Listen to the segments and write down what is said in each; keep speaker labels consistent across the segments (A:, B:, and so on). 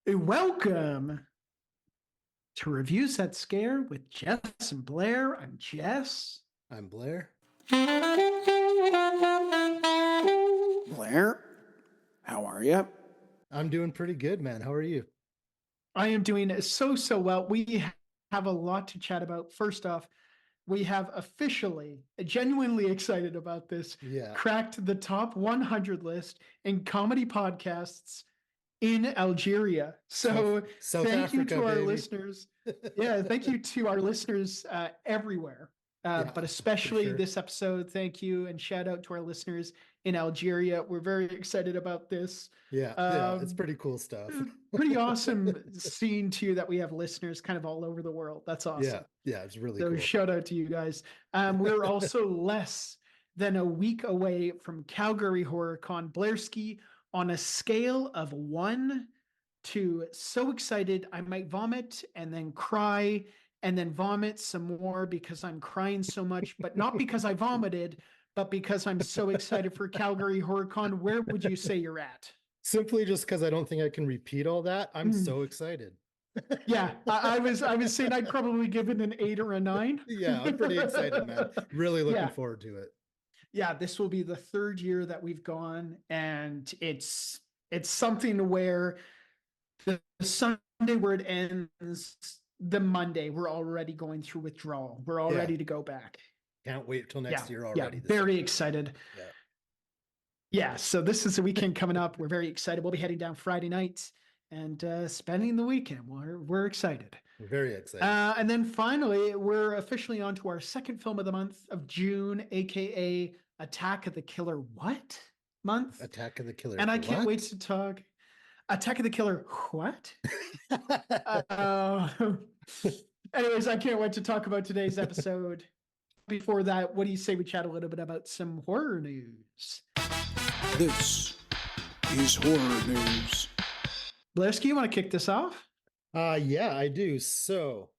A: Welcome to Reviews That Scare with Jess and Blair. I'm Jess.
B: I'm Blair.
C: Blair, how are you?
B: I'm doing pretty good, man. How are you?
A: I am doing so well. We have a lot to chat about. First off, we have officially, genuinely excited about this,
B: Yeah.
A: cracked the top 100 list in comedy podcasts in Algeria. So
B: South
A: thank you
B: Africa,
A: to our
B: baby.
A: listeners. Yeah, thank you to our listeners everywhere,
B: Yeah,
A: but
B: for
A: especially
B: sure.
A: this episode. Thank you and shout out to our listeners in Algeria. We're very excited about this.
B: Yeah, it's
A: Um,
B: pretty cool stuff.
A: Pretty awesome seeing too that we have listeners kind of all over the world. That's
B: Yeah,
A: awesome.
B: yeah, it's really
A: So
B: cool.
A: shout out to you guys. We're also less than a week away from Calgary HorrorCon. Blairski, on a scale of 1 to so excited I might vomit and then cry and then vomit some more because I'm crying so much, but not because I vomited, but because I'm so excited for Calgary HorrorCon. Where would you say you're at?
B: Simply just because I don't think I can repeat all that. I'm
A: Mm.
B: so excited.
A: Yeah, I was saying I'd probably give it an 8 or a 9.
B: Yeah, I'm pretty excited, man. Really looking
A: Yeah,
B: forward to it.
A: yeah. This will be the third year that we've gone, and it's something where the Sunday where it ends, the Monday we're already going through withdrawal. We're all
B: Yeah,
A: ready to go back.
B: can't wait till next
A: Yeah,
B: year
A: yeah.
B: already. This
A: Very
B: sounds
A: excited.
B: yeah,
A: Yeah, so this is the weekend coming up. We're very excited. We'll be heading down Friday night and spending the weekend. We're excited.
B: I'm very excited.
A: And then finally, we're officially on to our second film of the month of June, aka Attack of the Killer What month?
B: Attack of the Killer.
A: And I can't wait
B: What?
A: to talk Attack of the Killer What? Uh, Anyways, I can't wait to talk about today's episode. Before that, what do you say we chat a little bit about some horror news?
C: This is horror news.
A: Blairski, you want to kick this off?
B: Yeah, I do. So,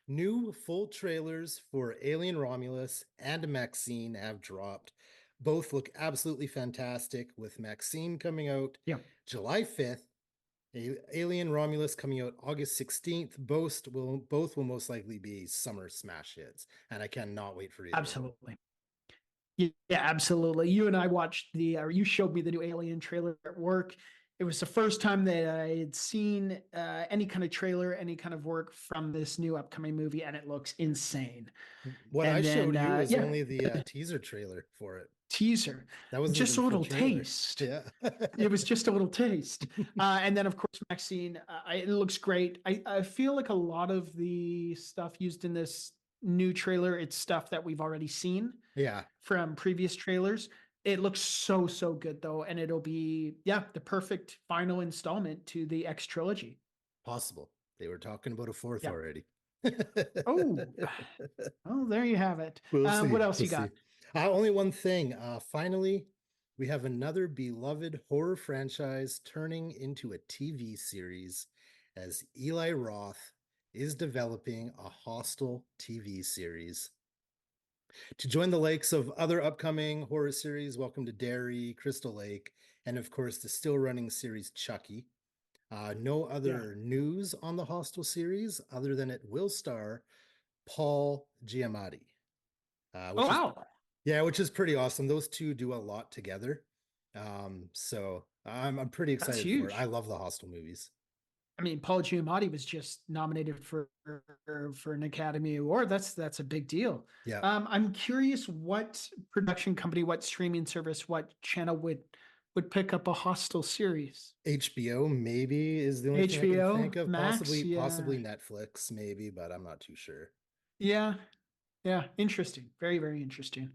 B: new full trailers for Alien Romulus and Maxine have dropped. Both look absolutely fantastic, with Maxine coming out
A: Yeah,
B: July 5th, Alien Romulus coming out August 16th. Both will most likely be summer smash hits, and I cannot wait for either of them.
A: absolutely. Yeah, absolutely. You and I watched you showed me the new Alien trailer at work. It was the first time that I had seen any kind of trailer, any kind of work from this new upcoming movie, and it looks insane.
B: What I
A: And
B: showed
A: then,
B: you was
A: yeah,
B: only the teaser trailer for it.
A: teaser,
B: That wasn't
A: just
B: even
A: a
B: the full
A: little
B: trailer.
A: taste.
B: Yeah.
A: It was just a little taste. And then, of course, Maxine, it looks great. I feel like a lot of the stuff used in this new trailer, it's stuff that we've already seen
B: Yeah,
A: from previous trailers. It looks so good though, and it'll be the perfect final installment to the X trilogy.
B: possible. They were talking about a fourth
A: Yeah.
B: already.
A: Oh, well, there you have it.
B: We'll see.
A: What else
B: We'll
A: you got?
B: see. Only one thing. Finally, we have another beloved horror franchise turning into a TV series as Eli Roth is developing a Hostel TV series. To join the likes of other upcoming horror series, Welcome to Derry, Crystal Lake, and of course the still running series Chucky. No
A: Yeah.
B: other news on the Hostel series other than it will star Paul Giamatti,
A: Oh wow,
B: which is pretty awesome. Those two do a lot together. So I'm pretty
A: that's
B: excited for it. I
A: huge.
B: love the Hostel movies.
A: I mean, Paul Giamatti was just nominated for an Academy Award. That's a big deal.
B: Yeah.
A: I'm curious what production company, what streaming service, what channel would pick up a Hostel series.
B: HBO maybe is the only thing I can
A: HBO
B: think of.
A: Max,
B: Possibly
A: yeah,
B: Netflix, maybe, but I'm not too sure.
A: yeah, yeah. Interesting, very interesting.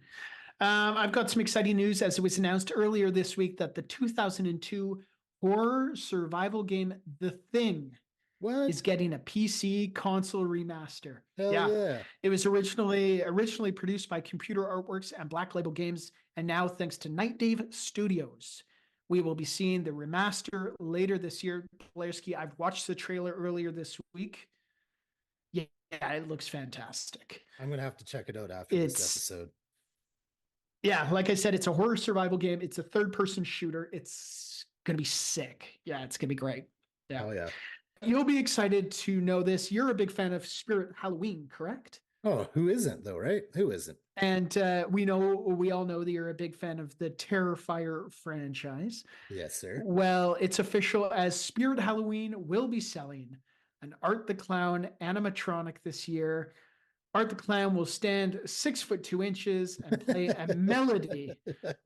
A: I've got some exciting news as it was announced earlier this week that the 2002 horror survival game The Thing is
B: What?
A: getting a PC console remaster.
B: Hell
A: Yeah.
B: yeah.
A: It was originally produced by Computer Artworks and Black Label Games, and now thanks to Night Dave Studios, we will be seeing the remaster later this year. Blairski, I've watched the trailer earlier this week. Yeah, it looks fantastic.
B: I'm gonna have to check it out after this
A: It's
B: episode.
A: Yeah, like I said, it's a horror survival game. It's a third person shooter. It's gonna be sick. Yeah, it's gonna be great. Yeah.
B: Oh, yeah.
A: You'll be excited to know this. You're a big fan of Spirit Halloween, correct?
B: Oh, who isn't though, right? Who isn't?
A: And we all know that you're a big fan of the Terrifier franchise.
B: Yes, sir.
A: Well, it's official as Spirit Halloween will be selling an Art the Clown animatronic this year. Art the Clown will stand 6'2" and play a melody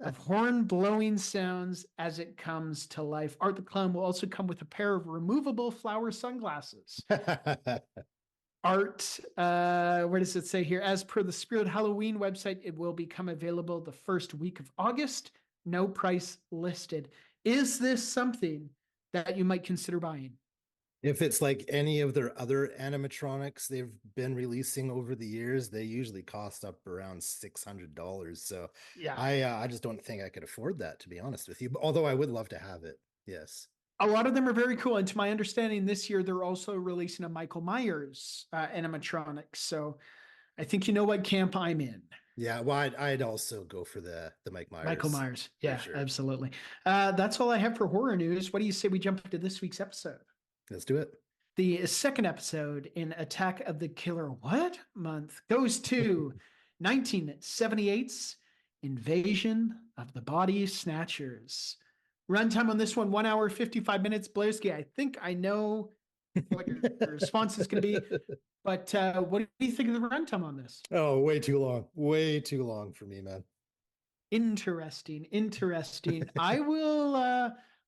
A: of horn blowing sounds as it comes to life. Art the Clown will also come with a pair of removable flower sunglasses. Art, where does it say here? As per the Spirit Halloween website, it will become available the first week of August. No price listed. Is this something that you might consider buying?
B: If it's like any of their other animatronics they've been releasing over the years, they usually cost up around $600. So
A: Yeah.
B: I just don't think I could afford that, to be honest with you. Although I would love to have it. Yes.
A: A lot of them are very cool. And to my understanding, this year they're also releasing a Michael Myers animatronic. So I think you know what camp I'm in.
B: Yeah, well, I'd also go for the Mike Myers.
A: Michael Myers. Yeah,
B: sure.
A: absolutely. That's all I have for horror news. What do you say we jump into this week's episode?
B: Let's do it.
A: The second episode in Attack of the Killer What month goes to 1978's Invasion of the Body Snatchers. Runtime on this one, 1 hour, 55 minutes. Blairski, I think I know what your response is going to be, but what do you think of the runtime on this?
B: Oh, way too long. Way too long for me, man.
A: Interesting.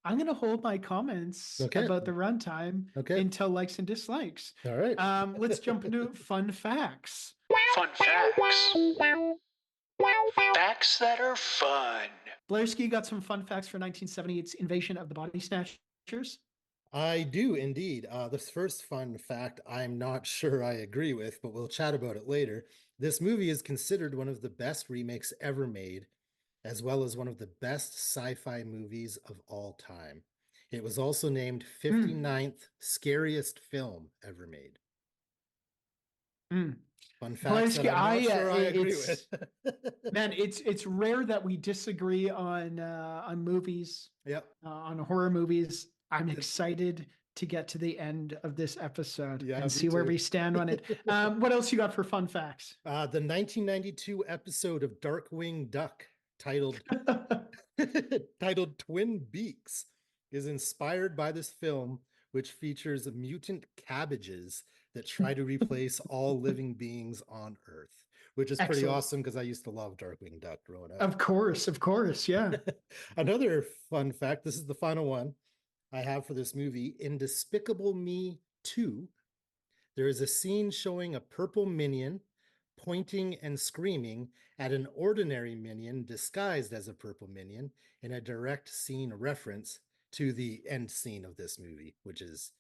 A: I'm going to hold my comments about the runtime until likes and dislikes.
B: All right.
A: Let's jump into fun facts.
D: Fun facts. Facts that are fun.
A: Blairski got some fun facts for 1978's Invasion of the Body Snatchers.
B: I do indeed. This first fun fact, I'm not sure I agree with, but we'll chat about it later. This movie is considered one of the best remakes ever made, as well as one of the best sci-fi movies of all time. It was also named 59th scariest film ever made. Fun fact that I'm not sure I agree with.
A: Man, it's rare that we disagree on movies.
B: Yep.
A: On horror movies. I'm excited to get to the end of this episode and see where we stand on it. What else you got for fun facts?
B: The 1992 episode of Darkwing Duck titled Twin Beaks is inspired by this film, which features mutant cabbages that try to replace all living beings on Earth, which is pretty awesome because I used to love Darkwing Duck growing up.
A: Of course, yeah.
B: Another fun fact, this is the final one I have for this movie, in Despicable Me 2, there is a scene showing a purple minion pointing and screaming at an ordinary minion disguised as a purple minion in a direct scene reference to the end scene of this movie, which is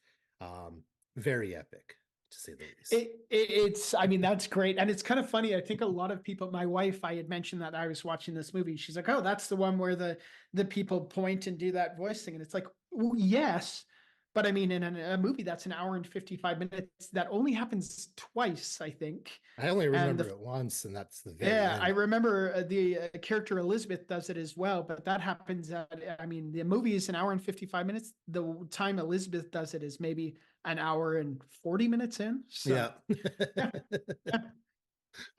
B: very epic, to say the least.
A: It's I mean, that's great. And it's kind of funny. I think a lot of people, my wife, I had mentioned that I was watching this movie. She's like, oh, that's the one where the people point and do that voice thing. And it's like, well, yes. But I mean, in a movie that's an hour and 55 minutes, that only happens twice, I think.
B: I only remember it once, and that's the very end.
A: I remember the character Elizabeth does it as well, but that happens I mean, the movie is an hour and 55 minutes. The time Elizabeth does it is maybe an hour and 40 minutes in. So, yeah.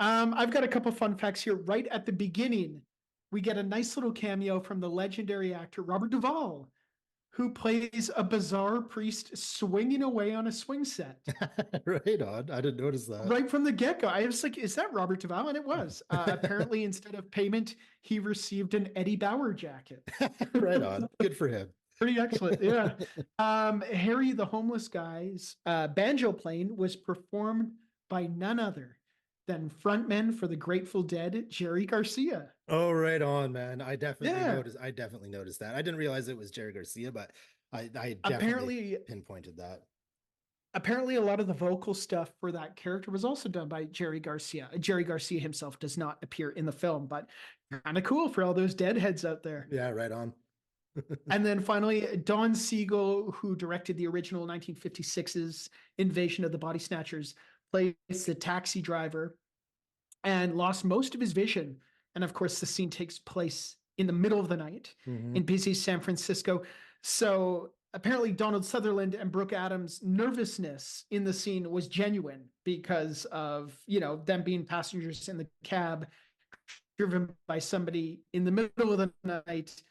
A: I've got a couple fun facts here. Right at the beginning, we get a nice little cameo from the legendary actor Robert Duvall, who plays a bizarre priest swinging away on a swing set.
B: Right on. I didn't notice that.
A: Right from the get-go. I was like, is that Robert Duvall? And it was. Apparently, instead of payment, he received an Eddie Bauer jacket.
B: Right on. Good for him.
A: Pretty excellent. Yeah. Harry the Homeless Guy's banjo playing was performed by none other than frontman for the Grateful Dead, Jerry Garcia.
B: Oh, right on, man. I definitely noticed that. I didn't realize it was Jerry Garcia, but I definitely pinpointed that.
A: Apparently, a lot of the vocal stuff for that character was also done by Jerry Garcia. Jerry Garcia himself does not appear in the film, but kind of cool for all those deadheads out there.
B: Yeah, right on.
A: And then finally, Don Siegel, who directed the original 1956's Invasion of the Body Snatchers, plays the taxi driver and lost most of his vision. And of course, the scene takes place in the middle of the night in busy San Francisco. So apparently Donald Sutherland and Brooke Adams' nervousness in the scene was genuine because of, them being passengers in the cab driven by somebody in the middle of the night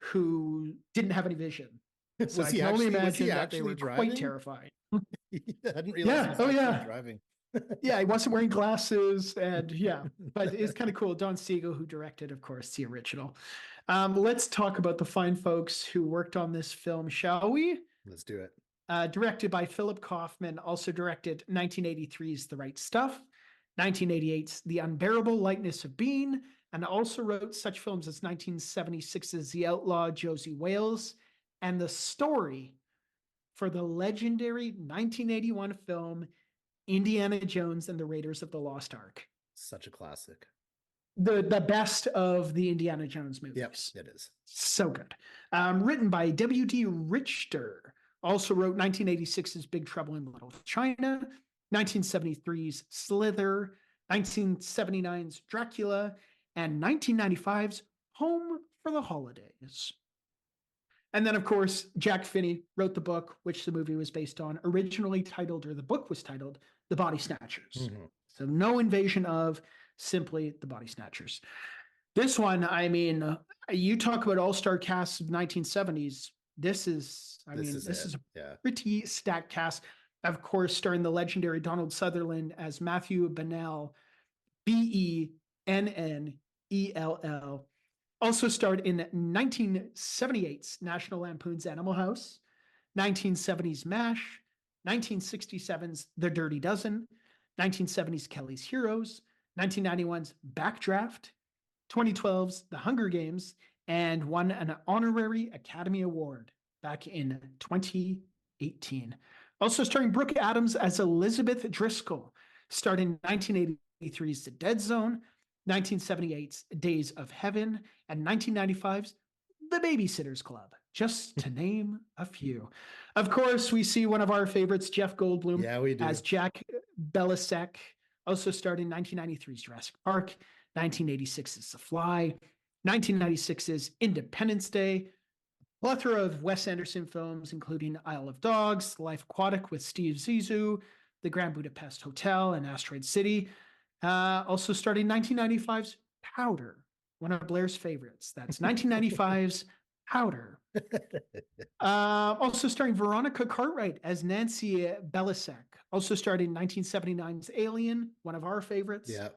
A: who didn't have any vision. So
B: Was
A: I
B: he
A: can only
B: actually- was he
A: imagine that they
B: actually
A: were quite
B: driving?
A: terrified.
B: I didn't realize he was
A: Oh,
B: actually
A: yeah.
B: driving.
A: Yeah, he wasn't wearing glasses, and but it's kind of cool. Don Siegel, who directed, of course, the original. Let's talk about the fine folks who worked on this film, shall we?
B: Let's do it.
A: Directed by Philip Kaufman, also directed 1983's The Right Stuff, 1988's The Unbearable Lightness of Being, and also wrote such films as 1976's The Outlaw Josie Wales and the story for the legendary 1981 film Indiana Jones and the Raiders of the Lost Ark.
B: Such a classic.
A: The best of the Indiana Jones movies.
B: Yes, it is.
A: So good. Written by W.D. Richter. Also wrote 1986's Big Trouble in Little China, 1973's Slither, 1979's Dracula, and 1995's Home for the Holidays. And then, of course, Jack Finney wrote the book, which the movie was based on, originally titled, or the book was titled, The Body Snatchers.
B: Mm-hmm.
A: So no invasion of, simply The Body Snatchers. This one, I mean, you talk about all-star casts of 1970s. This is a pretty stacked cast. Of course, starring the legendary Donald Sutherland as Matthew Bennell, Bennell. Also starred in 1978's National Lampoon's Animal House, 1970's MASH, 1967's The Dirty Dozen, 1970's Kelly's Heroes, 1991's Backdraft, 2012's The Hunger Games, and won an honorary Academy Award back in 2018. Also starring Brooke Adams as Elizabeth Driscoll, starred in 1983's The Dead Zone, 1978's Days of Heaven, and 1995's The Babysitter's Club, just to name a few. Of course, we see one of our favorites, Jeff Goldblum, as Jack Belisek, also starred in 1993's Jurassic Park, 1986's The Fly, 1996's Independence Day, a plethora of Wes Anderson films, including Isle of Dogs, Life Aquatic with Steve Zissou, The Grand Budapest Hotel, and Asteroid City. Also starred in 1995's Powder, one of Blair's favorites. That's 1995's Powder. Also starring Veronica Cartwright as Nancy Belisek. Also starred in 1979's Alien, one of our favorites.
B: Yeah.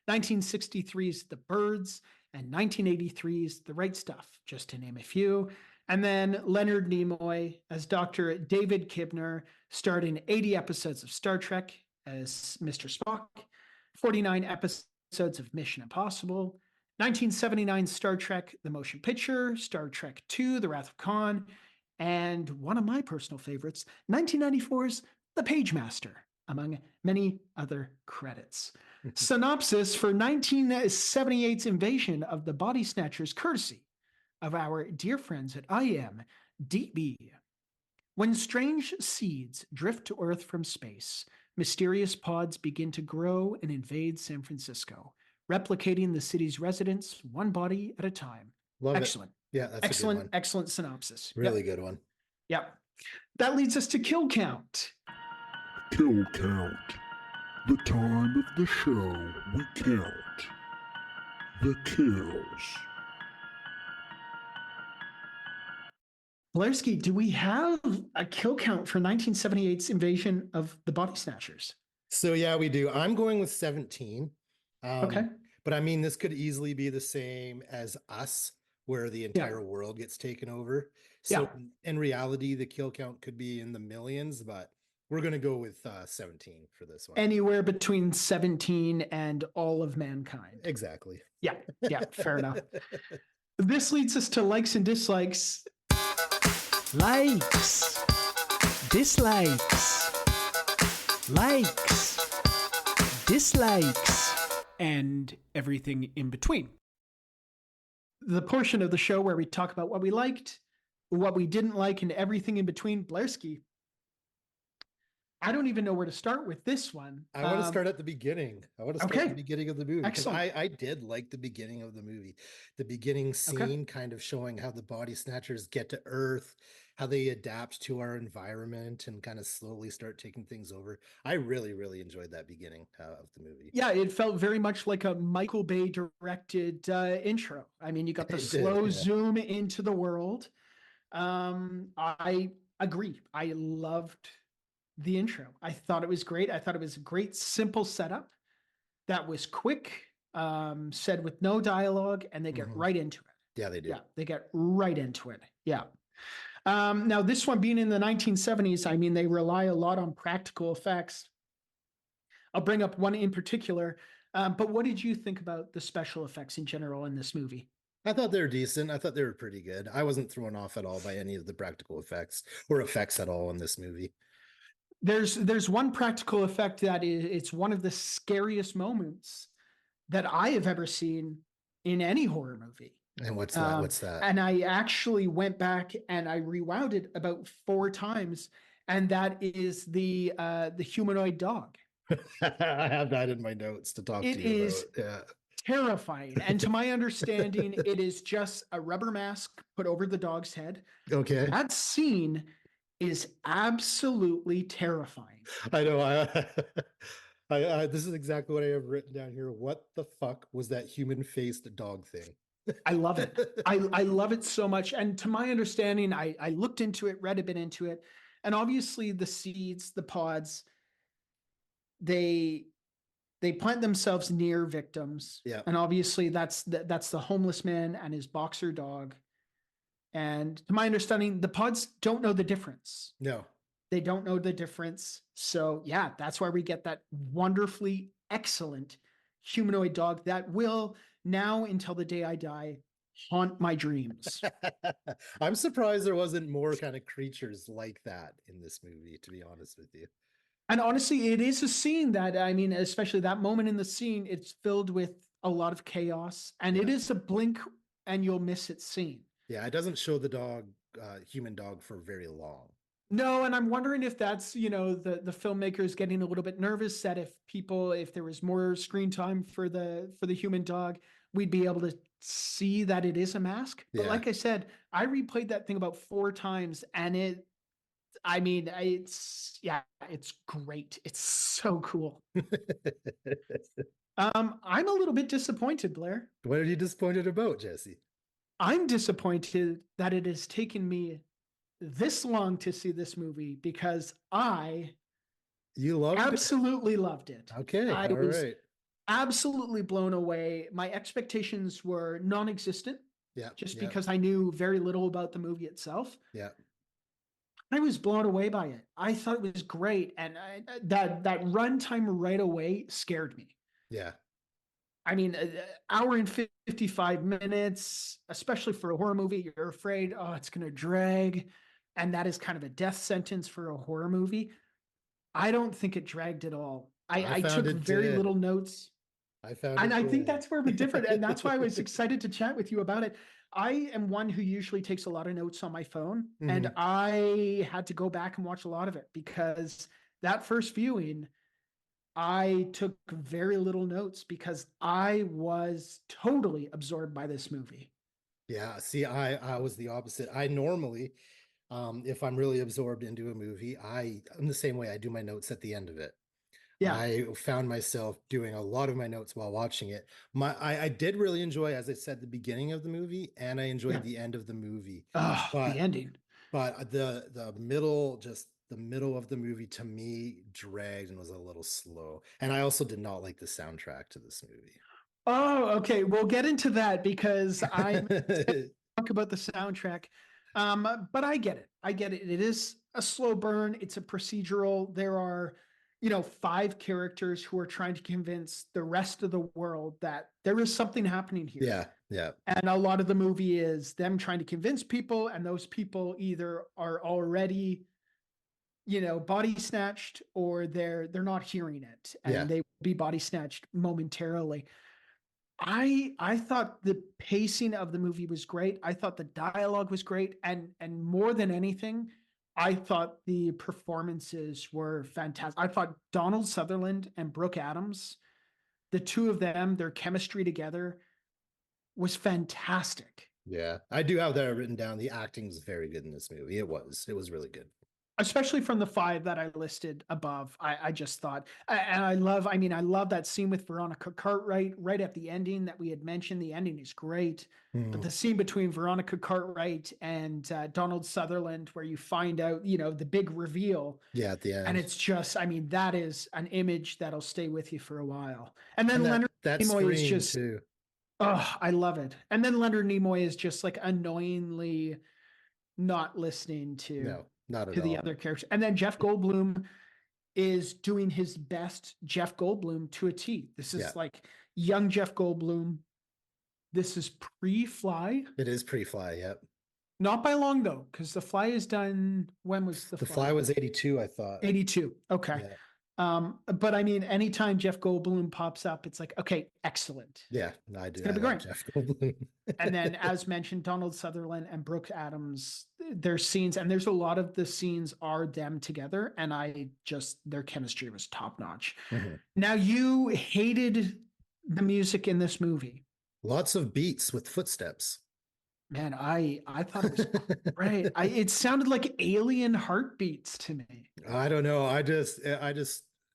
A: 1963's The Birds, and 1983's The Right Stuff, just to name a few. And then Leonard Nimoy as Dr. David Kibner, starred in 80 episodes of Star Trek as Mr. Spock, 49 episodes of Mission Impossible, 1979 Star Trek The Motion Picture, Star Trek II The Wrath of Khan, and one of my personal favorites, 1994's The Pagemaster, among many other credits. Synopsis for 1978's invasion of the Body Snatchers, courtesy of our dear friends at IMDb. When strange seeds drift to Earth from space, mysterious pods begin to grow and invade San Francisco, replicating the city's residents one body at a time.
B: Love
A: Excellent.
B: It. Yeah, that's
A: excellent,
B: a good one.
A: excellent synopsis.
B: Really good one.
A: Yep. That leads us to kill count.
C: Kill count. The time of the show we count the kills.
A: Blairski, do we have a kill count for 1978's invasion of the Body Snatchers?
B: So yeah, we do. I'm going with 17.
A: Okay.
B: But I mean, this could easily be the same as Us, where the entire world gets taken over. So in reality, the kill count could be in the millions, but we're going to go with 17 for this one.
A: Anywhere between 17 and all of mankind.
B: Exactly.
A: Yeah, fair enough. This leads us to likes and dislikes. Likes, dislikes, likes, dislikes, and everything in between. The portion of the show where we talk about what we liked, what we didn't like, and everything in between. Blairski, I don't even know where to start with this one.
B: I want to start at the beginning. I want to start at the beginning of the movie.
A: Excellent.
B: I did like the beginning of the movie. The beginning scene kind of showing how the Body Snatchers get to Earth how they adapt to our environment and kind of slowly start taking things over. I really, really enjoyed that beginning of the movie.
A: Yeah, it felt very much like a Michael Bay directed intro. I mean, you got the
B: It did,
A: slow
B: yeah.
A: zoom into the world. I agree. I loved the intro. I thought it was great. I thought it was a great, simple setup that was quick, said with no dialogue, and they get
B: Mhm.
A: right into it.
B: Yeah, they do.
A: Yeah, they get right into it. Yeah. Now, this one being in the 1970s, I mean, they rely a lot on practical effects. I'll bring up one in particular. But what did you think about the special effects in general in this movie?
B: I thought they were decent. I thought they were pretty good. I wasn't thrown off at all by any of the practical effects or effects at all in this movie.
A: There's one practical effect that it's one of the scariest moments that I have ever seen in any horror movie.
B: And what's that? What's that?
A: And I actually went back and I rewound it about 4 times, and that is the humanoid dog.
B: I have that in my notes to talk
A: It
B: to you
A: is
B: about. Yeah.
A: terrifying, and to my understanding, it is just a rubber mask put over the dog's head.
B: Okay.
A: That scene is absolutely terrifying.
B: I know. This is exactly what I have written down here. What the fuck was that human-faced dog thing?
A: I love it. I love it so much. And to my understanding, I looked into it, read a bit into it, and obviously the seeds, the pods, they they plant themselves near victims.
B: Yeah.
A: And obviously that's the homeless man and his boxer dog. And to my understanding, the pods don't know the difference.
B: No.
A: They don't know the difference. So yeah, that's why we get that wonderfully excellent humanoid dog that will now until the day I die haunt my dreams.
B: I'm surprised there wasn't more kind of creatures like that in this movie, to be honest with you.
A: And honestly, it is a scene that, I mean, especially that moment in the scene, it's filled with a lot of chaos, and it
B: Yeah.
A: is a blink and you'll miss it scene.
B: Yeah, it doesn't show the dog, human dog, for very long.
A: No, and I'm wondering if that's, the filmmakers getting a little bit nervous that if there was more screen time for the human dog, we'd be able to see that it is a mask. But
B: Yeah.
A: like I said, I replayed that thing about 4 times, and it's great. It's so cool. I'm a little bit disappointed, Blair.
B: What are you disappointed about, Jesse?
A: I'm disappointed that it has taken me this long to see this movie because I
B: You loved it?
A: absolutely loved it.
B: Okay,
A: I
B: all
A: was
B: right.
A: absolutely blown away. My expectations were non-existent
B: Yeah,
A: just
B: yeah,
A: because I knew very little about the movie itself.
B: yeah.
A: I was blown away by it. I thought it was great, and that runtime right away scared me.
B: Yeah.
A: I mean, an hour and 55 minutes, especially for a horror movie, you're afraid, oh, it's going to drag. And that is kind of a death sentence for a horror movie. I don't think it dragged at all. I
B: found
A: took
B: it
A: very
B: did.
A: little notes.
B: I found
A: And
B: it
A: I think
B: did.
A: that's where we're different. And that's why I was excited to chat with you about it. I am one who usually takes a lot of notes on my phone. And
B: Mhm.
A: I had to go back and watch a lot of it because that first viewing, I took very little notes because I was totally absorbed by this movie.
B: Yeah, see, I was the opposite. I normally, if I'm really absorbed into a movie, I'm the same way. I do my notes at the end of it.
A: Yeah.
B: I found myself doing a lot of my notes while watching it. I did really enjoy, as I said, the beginning of the movie, and I enjoyed
A: Yeah.
B: the end of the movie.
A: Oh,
B: But
A: the ending.
B: but the middle, just the middle of the movie to me dragged and was a little slow. And I also did not like the soundtrack to this movie.
A: Oh, okay. We'll get into that because I'm talk about the soundtrack. But I get it. I get it. It is a slow burn. It's a procedural. There are, 5 characters who are trying to convince the rest of the world that there is something happening here.
B: Yeah, yeah.
A: And a lot of the movie is them trying to convince people, and those people either are already, body snatched, or they're not hearing it, and
B: Yeah.
A: they will be body snatched momentarily. I thought the pacing of the movie was great. I thought the dialogue was great, and more than anything, I thought the performances were fantastic. I thought Donald Sutherland and Brooke Adams, the two of them, their chemistry together was fantastic.
B: Yeah, I do have that written down. The acting was very good in this movie. It was really good.
A: Especially from the five that I listed above. I just thought, and I love that scene with Veronica Cartwright right at the ending that we had mentioned. The ending is great, but
B: Mhm.
A: the scene between Veronica Cartwright and Donald Sutherland, where you find out, the big reveal,
B: Yeah, at the
A: and
B: end.
A: it's just, that is an image that'll stay with you for a while. And then
B: And
A: Leonard
B: that
A: Nimoy is
B: scream
A: just,
B: too.
A: oh, I love it. And then Leonard Nimoy is just like annoyingly not listening to
B: No, not at
A: to the
B: all.
A: other characters. And then Jeff Goldblum is doing his best Jeff Goldblum to a T. This
B: Yeah,
A: is like young Jeff Goldblum. This is pre-Fly.
B: it is pre-fly. Yep.
A: Not by long though, because the Fly is done. When was the
B: The fly
A: Fly?
B: was 82, I thought.
A: 82. Okay.
B: Yeah.
A: But I mean, anytime Jeff Goldblum pops up, it's like, okay, excellent.
B: Yeah, I
A: It's
B: do.
A: gonna
B: I
A: be
B: love
A: great.
B: Jeff Goldblum.
A: And then, as mentioned, Donald Sutherland and Brooke Adams, their scenes, and there's a lot of the scenes are them together, and their chemistry was top notch.
B: Mhm.
A: Now, you hated the music in this movie.
B: Lots of beats with footsteps.
A: Man, I thought it was great. It sounded like alien heartbeats to me.
B: I don't know. I just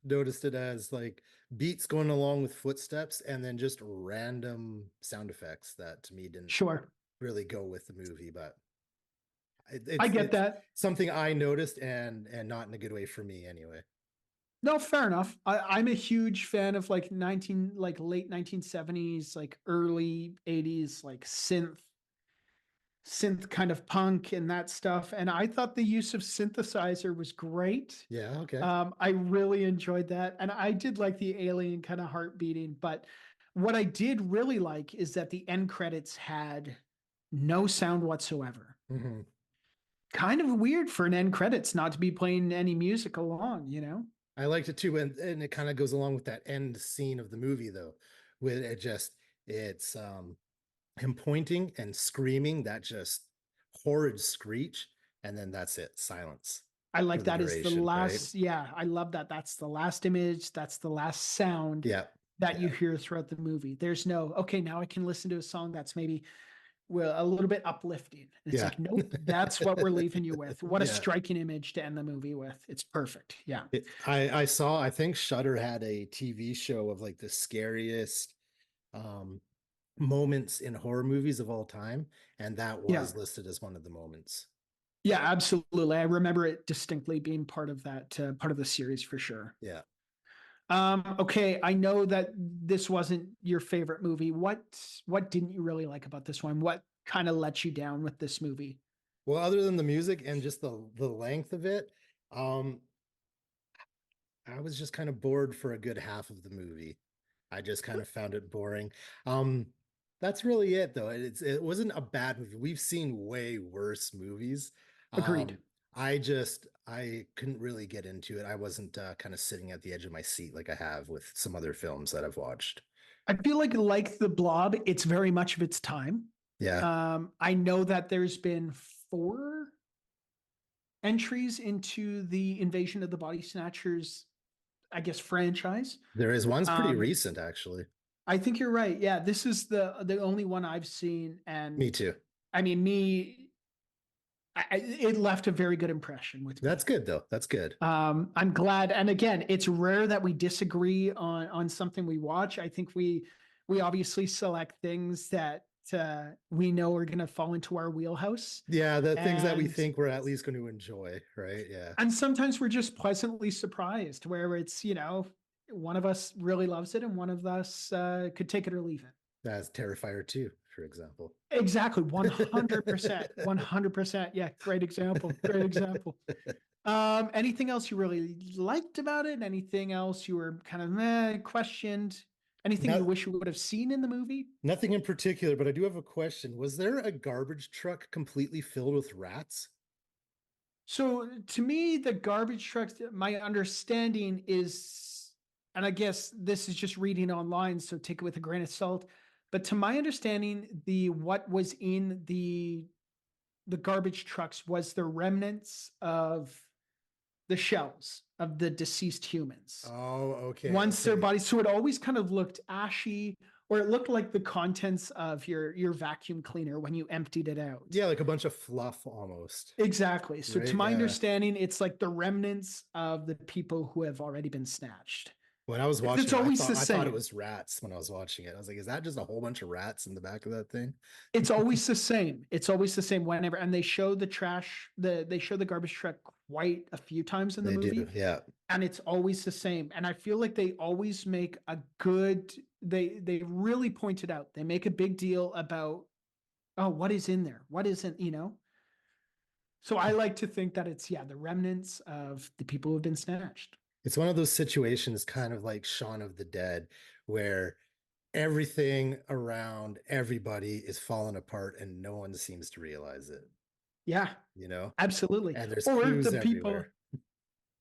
B: noticed it as like beats going along with footsteps and then just random sound effects that to me didn't
A: Sure,
B: really go with the movie, but
A: I
B: it's
A: get that.
B: something I noticed and not in a good way for me anyway.
A: No, fair enough. I'm a huge fan of like late 1970s, like early 80s, like synth kind of punk and that stuff. And I thought the use of synthesizer was great.
B: Yeah, okay.
A: I really enjoyed that. And I did like the alien kind of heart beating. But what I did really like is that the end credits had no sound whatsoever.
B: Mhm.
A: Kind of weird for an end credits not to be playing any music along.
B: I liked it too, and it kind of goes along with that end scene of the movie though, with it's him pointing and screaming that just horrid screech, and then that's it, silence
A: I
B: for
A: like
B: the
A: that is the
B: duration, right?
A: last, yeah, I love that. That's the last image. That's the last sound
B: Yeah,
A: that you
B: yeah,
A: hear throughout the movie. There's no, okay, now I can listen to a song that's maybe well, a little bit uplifting. It's
B: yeah,
A: like, nope, that's what we're leaving you with. What a
B: yeah.
A: striking image to end the movie with. It's perfect. Yeah.
B: I saw. I think Shudder had a TV show of like the scariest um moments in horror movies of all time, and that
A: Yeah.
B: was listed as one of the moments.
A: Yeah, absolutely. I remember it distinctly being part of that, part of the series for sure.
B: Yeah.
A: Okay, I know that this wasn't your favorite movie. What didn't you really like about this one? What kind of let you down with this movie?
B: Well, other than the music and just the length of it, um, I was just kind of bored for a good half of the movie. I just kind of found it boring. Um, that's really it though. It wasn't a bad movie. We've seen way worse movies.
A: Agreed.
B: Um, I couldn't really get into it. I wasn't kind of sitting at the edge of my seat like I have with some other films that I've watched.
A: I feel like the Blob, it's very much of its time.
B: Yeah,
A: I know that there's been 4 entries into the Invasion of the Body Snatchers, I guess, franchise.
B: there is one's pretty
A: Um,
B: recent actually.
A: I think you're right. Yeah, this is the only one I've seen, and
B: Me too.
A: I mean, it left a very good impression with me.
B: That's good though. That's good.
A: I'm glad, and again, it's rare that we disagree on something we watch. I think we obviously select things that we know are going to fall into our wheelhouse,
B: Yeah, the things that we
A: and
B: think we're at least going to enjoy, right? Yeah.
A: and sometimes we're just pleasantly surprised, where it's one of us really loves it and one of us could take it or leave it.
B: That's Terrifier 2, for example.
A: Exactly, 100%, 100%. Yeah, great example, great example. Anything else you really liked about it? Anything else you were kind of questioned? Anything you
B: No,
A: wish you would have seen in the movie?
B: nothing in particular, but I do have a question. Was there a garbage truck completely filled with rats?
A: So to me, the garbage trucks, my understanding is, and I guess this is just reading online, so take it with a grain of salt. But to my understanding, what was in the garbage trucks was the remnants of the shells of the deceased humans.
B: Oh, okay.
A: Once their
B: Okay.
A: bodies, so it always kind of looked ashy or it looked like the contents of your vacuum cleaner when you emptied it out.
B: Yeah, like a bunch of fluff almost.
A: Exactly. So to
B: Right,
A: my
B: yeah.
A: understanding, it's like the remnants of the people who have already been snatched.
B: When I was
A: 'Cause
B: watching
A: it's
B: it,
A: always the
B: I thought it
A: same.
B: was rats when I was watching it. I was like, is that just a whole bunch of rats in the back of that thing?
A: It's always the same. It's always the same whenever, and they show the they show the garbage truck quite a few times in the
B: They
A: movie,
B: do, yeah.
A: and it's always the same. And I feel like they always make a good. They really point it out. They make a big deal about, oh, what is in there? What isn't? You know. So I like to think that it's the remnants of the people who have been snatched.
B: It's one of those situations kind of like Shaun of the Dead, where everything around everybody is falling apart and no one seems to realize it,
A: Yeah,
B: you know?
A: absolutely.
B: And there's
A: Or
B: clues
A: the people,
B: everywhere.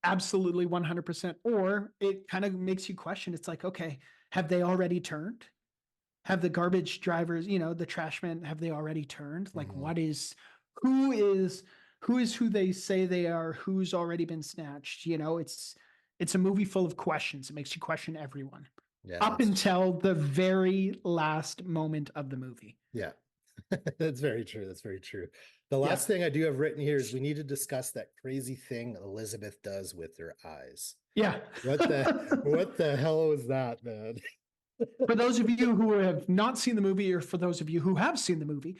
A: absolutely 100%. Or it kind of makes you question. It's like, okay, have they already turned? Have the garbage drivers, the trash men, have they already turned? Like,
B: Mhm.
A: who is, who they say they are? Who's already been snatched? It's a movie full of questions. It makes you question everyone
B: Yeah,
A: up
B: that's
A: until the very last moment of the movie.
B: yeah. That's very true. That's very true. The last
A: Yeah.
B: thing I do have written here is we need to discuss that crazy thing Elizabeth does with her eyes.
A: Yeah.
B: What the hell was that, man?
A: For those of you who have not seen the movie, or for those of you who have seen the movie,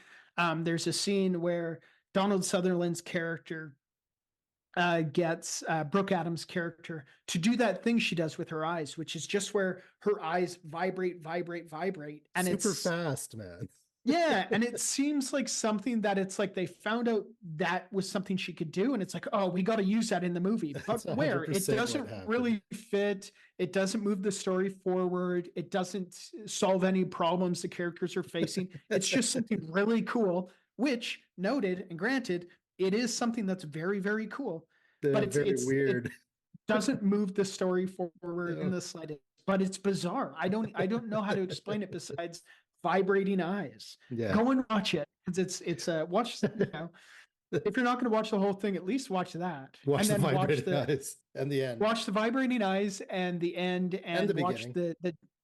A: there's a scene where Donald Sutherland's character gets Brooke Adams' character to do that thing she does with her eyes, which is just where her eyes vibrate, and
B: Super
A: it's
B: fast, man.
A: yeah, and it seems like something that it's like they found out that was something she could do, and it's like, oh, we got to use that in the movie.
B: That's
A: But where
B: 100%
A: it
B: what
A: doesn't
B: happened.
A: really fit, it doesn't move the story forward, it doesn't solve any problems the characters are facing. It's just something really cool, which noted and granted, it is something that's very, very cool. But
B: Very
A: it
B: weird.
A: doesn't move the story forward in
B: No.
A: the slightest. But it's bizarre. I don't know how to explain it besides vibrating eyes.
B: Yeah.
A: Go and watch it because it's watch. If you're not going to watch the whole thing, at least watch that,
B: Watch
A: and
B: the
A: then
B: vibrating eyes and the end.
A: watch the vibrating eyes and the end, and
B: the
A: watch
B: beginning.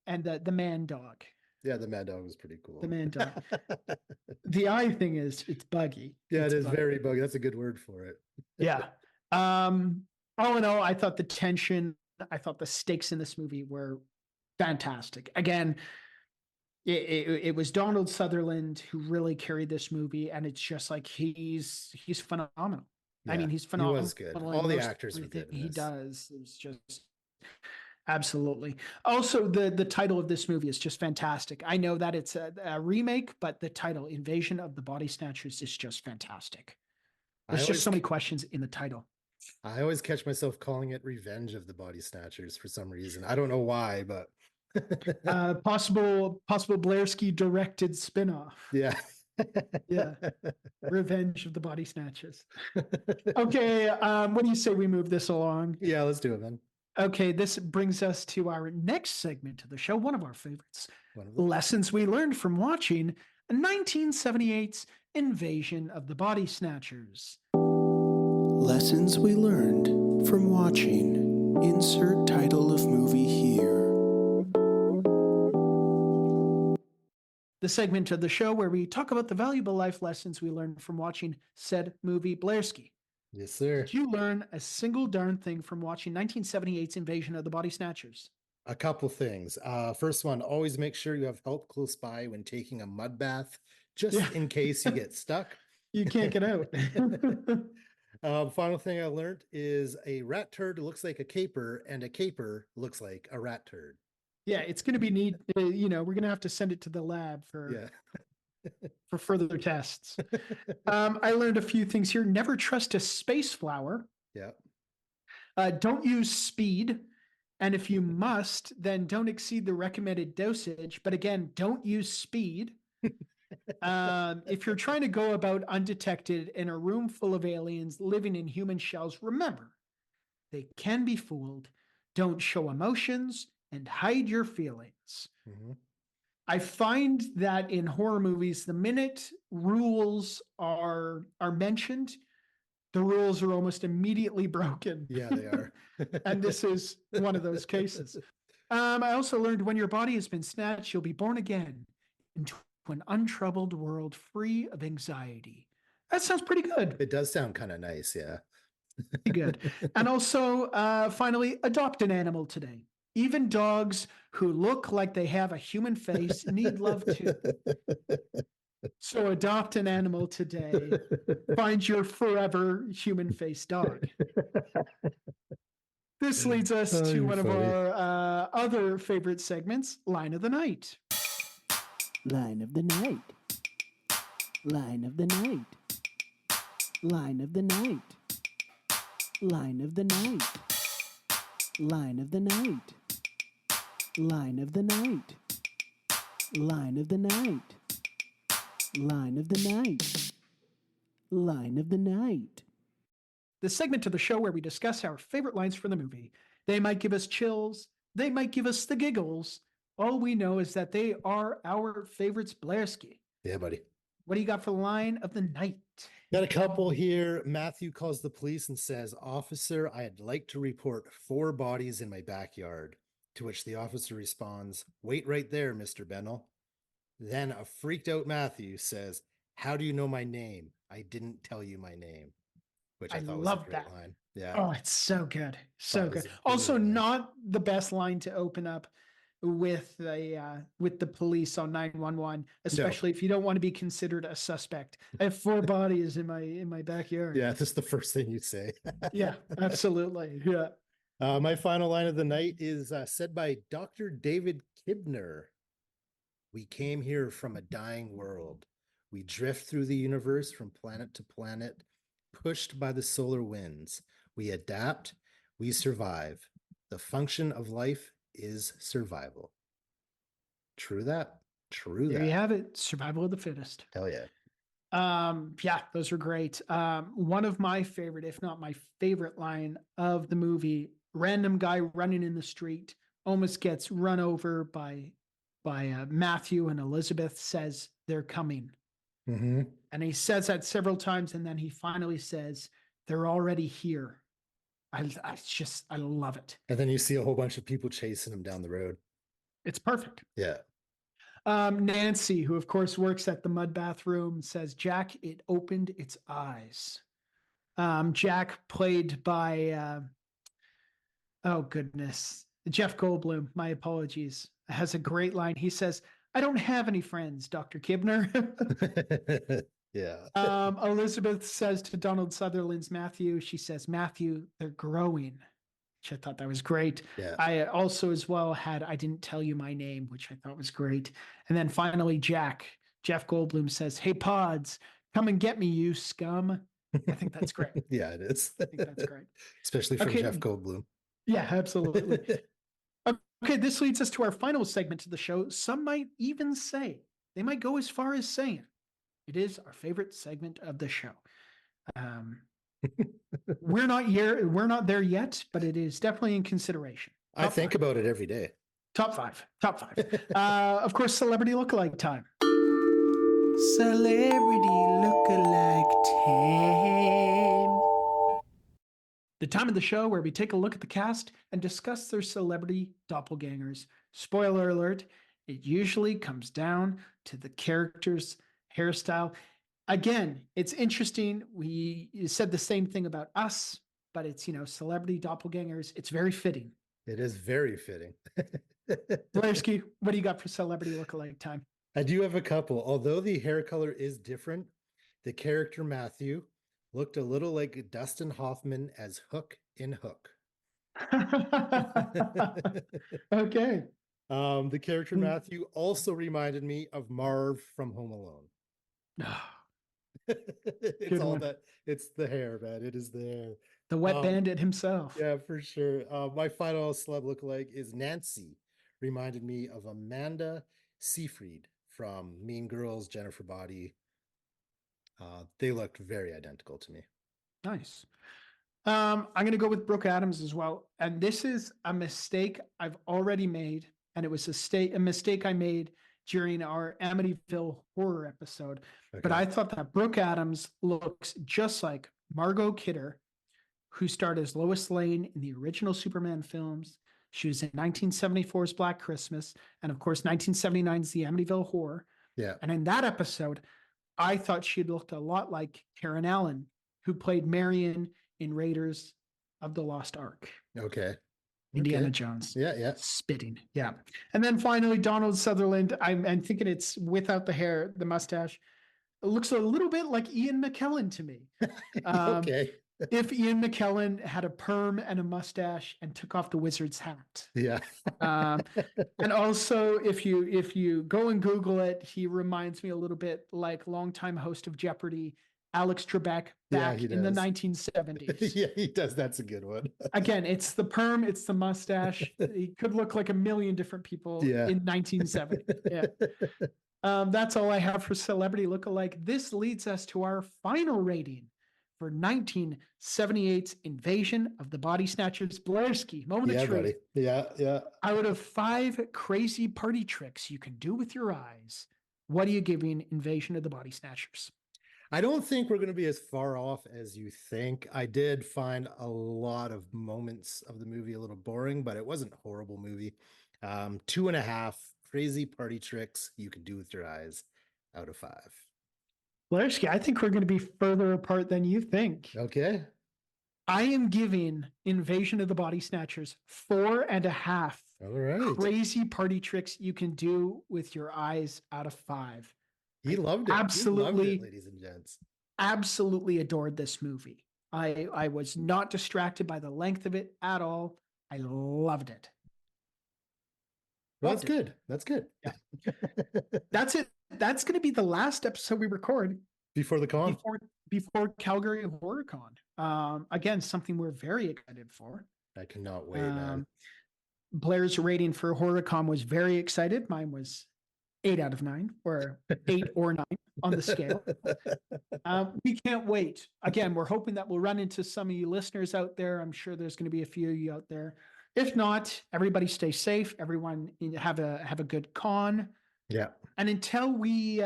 A: the man dog.
B: Yeah, the Mad Dog was pretty cool.
A: The man dog. The eye thing it's buggy.
B: Yeah,
A: It's
B: it is
A: buggy.
B: very buggy. That's a good word for it.
A: Yeah. All in all, I thought the tension, I thought the stakes in this movie were fantastic. Again, it was Donald Sutherland who really carried this movie, and it's just like he's phenomenal. I
B: Yeah,
A: mean, he's
B: he
A: phenomenal.
B: was good.
A: in
B: All the
A: most
B: actors were
A: everything
B: good in
A: he
B: this.
A: does. It's just absolutely. Also, the title of this movie is just fantastic. I know that it's a remake, but the title, Invasion of the Body Snatchers, is just fantastic.
B: I
A: There's just so
B: always
A: many questions in the title.
B: I always catch myself calling it Revenge of the Body Snatchers for some reason. I don't know why, but
A: Possible Blairski directed spinoff.
B: yeah.
A: Yeah. Revenge of the Body Snatchers. Okay, what do you say we move this along?
B: Yeah, let's do it, man.
A: Okay, this brings us to our next segment of the show, one of our favorites.
B: One of them.
A: Lessons we learned from watching 1978's Invasion of the Body Snatchers.
E: Lessons we learned from watching. Insert title of movie here.
A: The segment of the show where we talk about the valuable life lessons we learned from watching said movie Blairski.
B: Yes, sir.
A: Did you learn a single darn thing from watching 1978's Invasion of the Body Snatchers?
B: A couple things. First one, always make sure you have help close by when taking a mud bath, just
A: Yeah.
B: in case you get stuck.
A: You can't get out.
B: Final thing I learned is a rat turd looks like a caper, and a caper looks like a rat turd.
A: Yeah, it's going to be neat. We're going to have to send it to the lab for further tests. I learned a few things here. Never trust a space flower.
B: Yeah.
A: Don't use speed. And if you must, then don't exceed the recommended dosage. But again, don't use speed. If you're trying to go about undetected in a room full of aliens living in human shells, remember, they can be fooled. Don't show emotions and hide your feelings.
B: Mm-hmm.
A: I find that in horror movies, the minute rules are mentioned, the rules are almost immediately broken.
B: Yeah, they are.
A: And this is one of those cases. I also learned when your body has been snatched, you'll be born again into an untroubled world free of anxiety. That sounds pretty good.
B: It does sound kind of nice, yeah.
A: Pretty good. And also, finally, adopt an animal today. Even dogs who look like they have a human face need love too. So adopt an animal today. Find your forever human face dog. This leads us
B: Oh,
A: to
B: you're
A: one of
B: funny.
A: our other favorite segments, Line of the Night.
E: Line of the night. Line of the night. Line of the night. Line of the night. Line of the night. Line of the night. Line of the night. Line of the night. Line of the night.
A: The segment of the show where we discuss our favorite lines from the movie. They might give us chills. They might give us the giggles. All we know is that they are our favorites, Blairski.
B: Yeah, buddy.
A: What do you got for the line of the night?
B: Got a couple here. Matthew calls the police and says, "Officer, I'd like to report 4 bodies in my backyard." To which the officer responds, "Wait right there, Mr. Bennell." Then a freaked out Matthew says, "How do you know my name? I didn't tell you my name." Which I
A: I
B: thought was
A: love
B: a great
A: that.
B: line. Yeah.
A: Oh, it's so good. So
B: That was
A: good.
B: a
A: Also,
B: brilliant line.
A: not the best line to open up with the police on 911, especially if you don't want to be considered a suspect. I have 4 bodies in my backyard.
B: Yeah, that's the first thing you say.
A: Yeah, absolutely. Yeah.
B: My final line of the night is said by Dr. David Kibner. "We came here from a dying world. We drift through the universe from planet to planet, pushed by the solar winds. We adapt, we survive. The function of life is survival." True that. True
A: There
B: that.
A: you have it. Survival of the fittest.
B: Hell yeah.
A: Yeah, those are great. One of my favorite, if not my favorite line of the movie, random guy running in the street almost gets run over by Matthew, and Elizabeth says they're coming.
B: Mm-hmm.
A: And he says that several times, and then he finally says, "They're already here." I love it.
B: And then you see a whole bunch of people chasing him down the road.
A: It's perfect.
B: Yeah.
A: Nancy, who of course works at the mud bathroom, says, "Jack, it opened its eyes." Jack, played by, oh goodness, Jeff Goldblum, my apologies, has a great line. He says, "I don't have any friends, Dr. Kibner."
B: Yeah.
A: Elizabeth says to Donald Sutherland's Matthew, she says, "Matthew, they're growing," which I thought that was great.
B: Yeah.
A: I also as well had "I didn't tell you my name," which I thought was great. And then finally, Jeff Goldblum says, "Hey, Pods, come and get me, you scum." I think that's great.
B: Yeah, it is.
A: I think that's great.
B: Especially from
A: Okay.
B: Jeff Goldblum.
A: Yeah, absolutely. Okay, this leads us to our final segment of the show. Some might even say, they might go as far as saying, it is our favorite segment of the show. We're not there yet, but it is definitely in consideration.
B: I think about it every day.
A: Top five. Of course, celebrity lookalike time.
E: Celebrity lookalike time.
A: The time of the show where we take a look at the cast and discuss their celebrity doppelgangers. Spoiler alert, it usually comes down to the character's hairstyle. Again, it's interesting. We said the same thing about Us, but it's, celebrity doppelgangers. It's very fitting.
B: It is very fitting.
A: Blairski, what do you got for celebrity lookalike time?
B: I do have a couple. Although the hair color is different, the character Matthew looked a little like Dustin Hoffman as Hook in Hook.
A: Okay.
B: The character Matthew also reminded me of Marv from Home Alone. It's
A: Good
B: all
A: one.
B: that. It's the hair, man. It is the hair.
A: The wet bandit himself.
B: Yeah, for sure. My final celeb lookalike is Nancy. Reminded me of Amanda Seyfried from Mean Girls, Jennifer Body. They looked very identical to me.
A: Nice. I'm going to go with Brooke Adams as well. And this is a mistake I've already made. And it was a mistake I made during our Amityville horror episode. But I thought that Brooke Adams looks just like Margot Kidder, who starred as Lois Lane in the original Superman films. She was in 1974's Black Christmas, and of course 1979's The Amityville Horror.
B: Yeah.
A: And in that episode, I thought she looked a lot like Karen Allen, who played Marion in Raiders of the Lost Ark.
B: Okay.
A: Indiana
B: Okay.
A: Jones.
B: Yeah, yeah.
A: Spitting. Yeah. And then finally, Donald Sutherland. I'm thinking it's without the hair, the mustache. It looks a little bit like Ian McKellen to me.
B: Okay.
A: If Ian McKellen had a perm and a mustache and took off the wizard's hat.
B: Yeah.
A: And also, if you go and Google it, he reminds me a little bit like longtime host of Jeopardy, Alex Trebek,
B: Yeah,
A: back
B: he
A: in the
B: does.
A: 1970s.
B: Yeah, he does. That's a good one.
A: Again, it's the perm, it's the mustache. He could look like a million different people
B: Yeah.
A: in 1970. Yeah. That's all I have for Celebrity Lookalike. This leads us to our final rating for 1978's Invasion of the Body Snatchers. Blairski, moment
B: Yeah,
A: of truth.
B: buddy. Yeah, yeah.
A: Out of 5 crazy party tricks you can do with your eyes, what are you giving Invasion of the Body Snatchers?
B: I don't think we're going to be as far off as you think. I did find a lot of moments of the movie a little boring, but it wasn't a horrible movie. 2.5 crazy party tricks you can do with your eyes out of 5.
A: Blairski, I think we're going to be further apart than you think.
B: Okay.
A: I am giving Invasion of the Body Snatchers 4.5
B: All right.
A: crazy party tricks you can do with your eyes out of 5.
B: He loved it. He loved
A: Absolutely.
B: it, ladies and gents.
A: Absolutely adored this movie. I was not distracted by the length of it at all. I loved it.
B: Well, that's
A: Loved it.
B: good. That's good.
A: That's it. That's going to be the last episode we record
B: Before the con.
A: before Calgary HorrorCon. Again, something we're very excited for.
B: I cannot wait, man.
A: Blair's rating for HorrorCon was very excited. Mine was 8 out of 9, or 8 or 9 on the scale. We can't wait. Again, we're hoping that we'll run into some of you listeners out there. I'm sure there's going to be a few of you out there. If not, everybody stay safe. Everyone have a good con.
B: Yeah.
A: And until we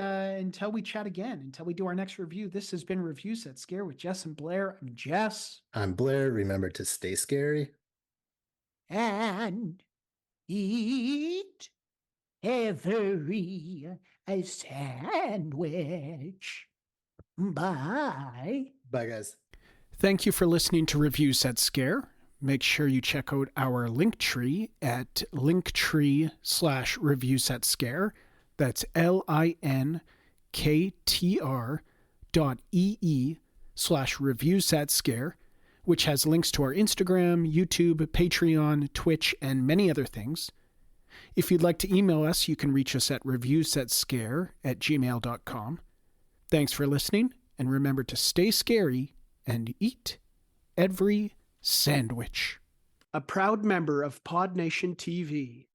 A: chat again, until we do our next review, this has been Reviews That Scare with Jess and Blair. I'm Jess.
B: I'm Blair. Remember to stay scary.
E: And eat every sandwich. Bye.
B: Bye, guys.
A: Thank you for listening to Reviews That Scare. Make sure you check out our Linktree at linktree/Reviews That Scare. That's linktr.ee/Reviews That Scare, which has links to our Instagram, YouTube, Patreon, Twitch, and many other things. If you'd like to email us, you can reach us at reviewsthatscare@gmail.com. Thanks for listening, and remember to stay scary and eat every sandwich. A proud member of Pod Nation TV.